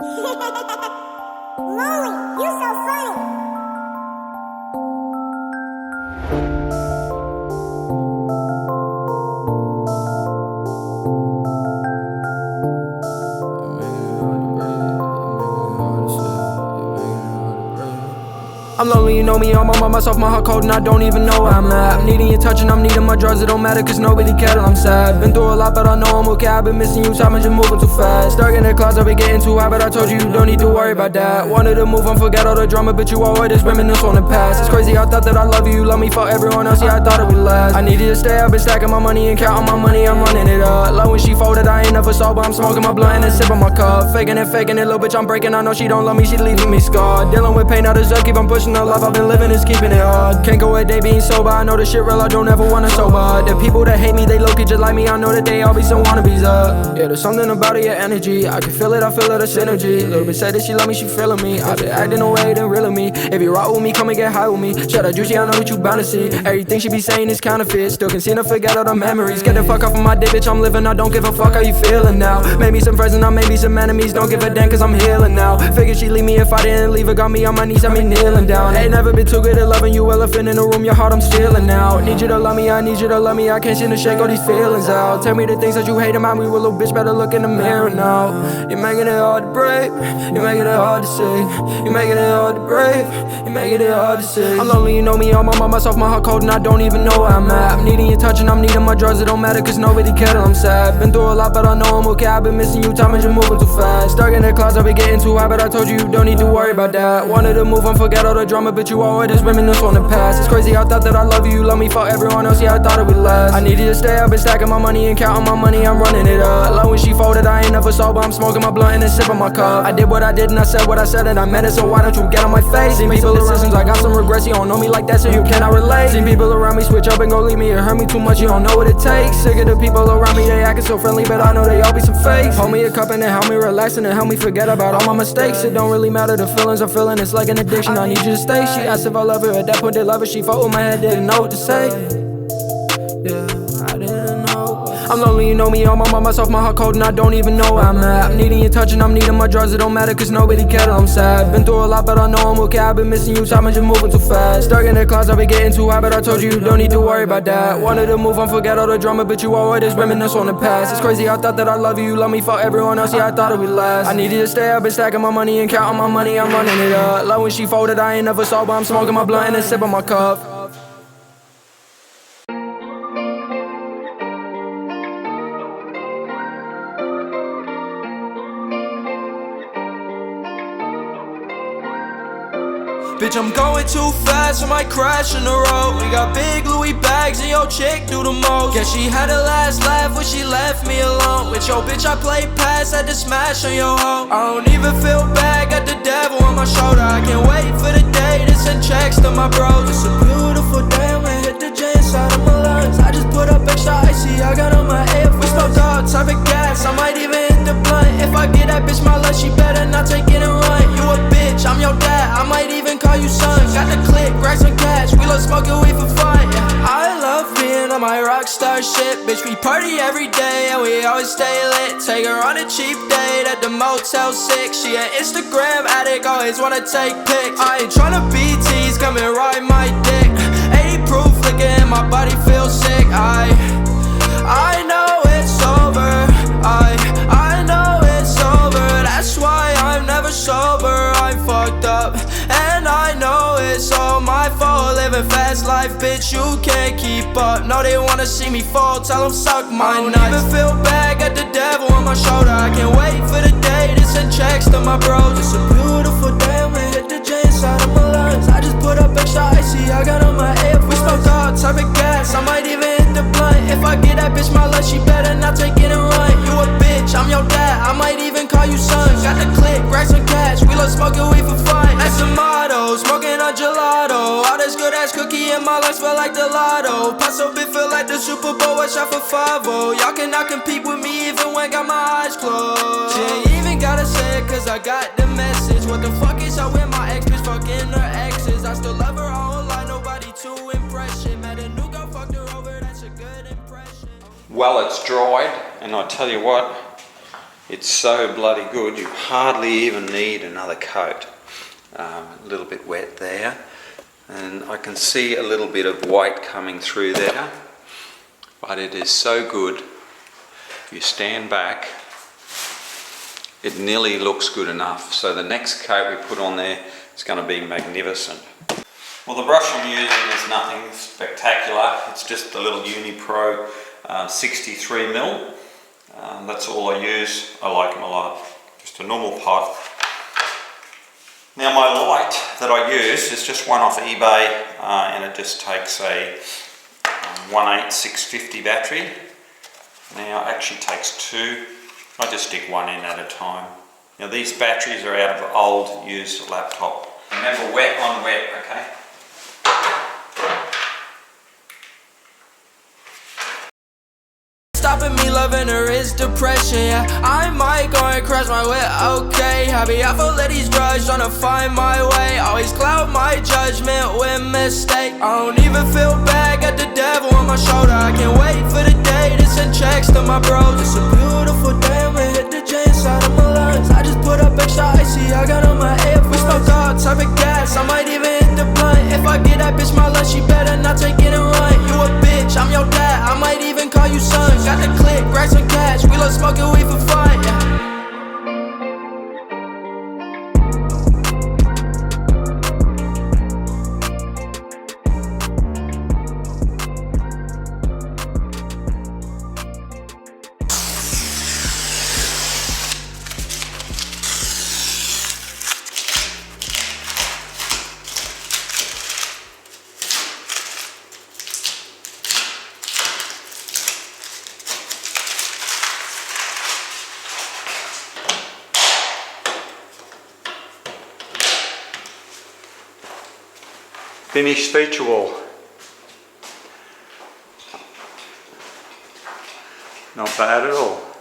Molly, you're so funny. I'm lonely, you know me, I'm on myself, my heart cold and I don't even know where I'm at. I'm needing your touch and I'm needing my drugs, it don't matter cause nobody cares and I'm sad. Been through a lot but I know I'm okay, I've been missing you, time is just moving too fast. Stuck in the closet, I've been getting too high but I told you you don't need to worry about that. Wanted to move on, forget all the drama but you always just reminisce on the past. It's crazy, I thought that I love you, you love me for everyone else, yeah I thought it would last. I needed to stay, I've been stacking my money and counting my money, I'm running it up. Love when she folded, I ain't never sober, I'm smoking my blunt and sipping my cup. Faking it, little bitch I'm breaking, I know she don't love me, she leaving me scarred. Dealing with pain, I deserve, keep on pushing the life I've been living is keeping it hard. Can't go a day being sober, I know the shit real, I don't ever wanna sober. The people that hate me, they low-key just like me, I know that they all be some wannabes Yeah, there's something about it, your energy, I can feel it, I feel it, the synergy. Little bit said that she love me, she feeling me, I've been acting away, then reeling me. If you rock with me, come and get high with me. Shut up juicy, I know that you bound to see. Everything she be saying is counterfeit, still can seem to forget all the memories. Get the fuck off of my dick, bitch, I'm living, I don't give a fuck how you feeling now. Maybe some friends and I maybe some enemies, don't give a damn cause I'm healing now. Figured she'd leave me if I didn't leave her, got me on my knees, I me kneeling down. Ain't never been too good at loving you, elephant in the room, your heart I'm stealing now. Need you to love me, I need you to love me, I can't seem to shake all these feelings out. Tell me the things that you hate about me, well little bitch better look in the mirror now. You're making it hard to break, you're making it hard to see. You're making it hard to break, you're making it hard to see. I'm lonely, you know me, I'm on myself, my heart cold and I don't even know where I'm at. I'm needing your touch and I'm needing my drugs, it don't matter cause nobody cares and I'm sad. Been through a lot but I know I'm okay, I've been missing you, time is just moving too fast. Stuck in the closet, I've been getting too high but I told you you don't need to worry about that. Wanted to move on, forget all the drama but you always just reminisce on the past. It's crazy, I thought that I love you, you love me for everyone else, yeah I thought it would last. I needed to stay, I've been stacking my money and counting my money, I'm running it up. Love when she folded, I ain't never sober, I'm smoking my blunt and then sipping my cup. I did what I did and I said what I said and I meant it, so why don't you get on my face? Seen people decisions, I got some regrets, you don't know me like that so you cannot relate. Seen people around me switch up and go leave me, it hurt me too much, you don't know what it takes. Sick of the people around me, they acting so friendly but I know they all be some fakes. Hold me a cup and then help me relax and then help me forget about all my mistakes. It don't really matter the feelings I'm feeling, it's like an addiction, I need you to stay. She asked if I love her, at that point they love her, she fought with my head, didn't know what to say. Yeah, I didn't know. I'm lonely, you know me, I'm on myself, my heart cold and I don't even know where I'm at. I'm needing your touch and I'm needing my drugs, it don't matter cause nobody cares and I'm sad. Been through a lot but I know I'm okay, I've been missing you, time is just moving too fast. Stuck in the closet, I've been getting too high but I told you you don't need to worry about that. Wanted to move on, forget all the drama but you always just reminisce on the past. It's crazy, I thought that I love you, you love me for everyone else, yeah I thought it would last. I needed to stay, I've been stacking my money and counting my money, I'm running it up. Love when she folded, I ain't never sober, I'm smoking my blunt and then sipping my cup. Bitch, I'm going too fast, I might crash in the road. We got big Louis bags and your chick do the most. Guess she had her last laugh when she left me alone. With your bitch I played pass, had to smash on your hoe. I don't even feel bad, got the devil on my shoulder. I can't wait for the day to send checks to my bros. It's a beautiful day, I'm gonna hit the J inside of my lungs. I just put up extra icy, I got on my AF. We smoked all type of gas, I might even hit the blunt. If I get that bitch my lunch, she better not take it and run. You a bitch, I'm your dad, I might even call you son. Got the click, rack some cash, we love smoking weed for fun, yeah. I love being on my rockstar shit, bitch, we party every day and we always stay lit. Take her on a cheap date at the Motel 6. She an Instagram addict, always wanna take pics. I ain't tryna be teased, come and ride my dick. 80 proof liquor and my body feels sick. I know it's over, I know it's over. That's why I'm never sober, I'm fucked up and I know it's all my fault. Living fast life, bitch, you can't keep up. No, they wanna see me fall, tell them suck my nuts. I don't even feel bad, got the devil on my shoulder. I can't wait for the day to send checks to my bros. It's a beautiful day, I'm gonna hit the J inside of my lungs. I just put up extra icy, I got on my AF. We smoked all type of gas, I might even hit the blunt. If I get that bitch my lunch, she better not take it and run. You a bitch, I'm your dad, I might even call you son. Got the click, rack some cash, we love smoking weed for fun. That's a motto, smoking on gelato. All this good ass cookie in my lungs feel like the lotto. Paso bit feel like the Super Bowl, I shot for 5-0. Y'all cannot compete with me even when got my eyes closed. She ain't even gotta say it cause I got the message. What the fuck is up with my ex bitch fucking her exes? I still love her all line, nobody to impression. Met a new girl, fucked her over, that's a good impression. Well, it's dried, and I tell you what, It's so bloody good, you hardly even need another coat. A little bit wet there, and I can see a little bit of white coming through there, but it is so good. If you stand back, it nearly looks good enough. So the next coat we put on there is going to be magnificent. Well, the brush I'm using is nothing spectacular. It's just the little Unipro 63mm. That's all I use. I like them a lot. Just a normal pot. Now my light that I use is just one off eBay, and it just takes a 18650 battery. Now it actually takes two. I just stick one in at a time. Now these batteries are out of an old used laptop. Remember, wet on wet, okay? Stopping me loving her is depression, yeah. I might go and crash my way, okay. I be out for these drugs, trying to find my way. Always cloud my judgment with mistake. I don't even feel bad, got the devil on my shoulder. I can't wait for the day to send checks to my bros. It's a beautiful day, I'ma hit the J inside of my lungs. I just put up extra icy, I got on my AirPods. We smoked all type of gas, I might even hit the blunt. If I get that bitch my lunch, she better not take it and run. You a bitch, I'm your dad, I might even call you son. Got the click, rack some cash, we love smoking weed for fun, yeah. Finished feature wall. Not bad at all.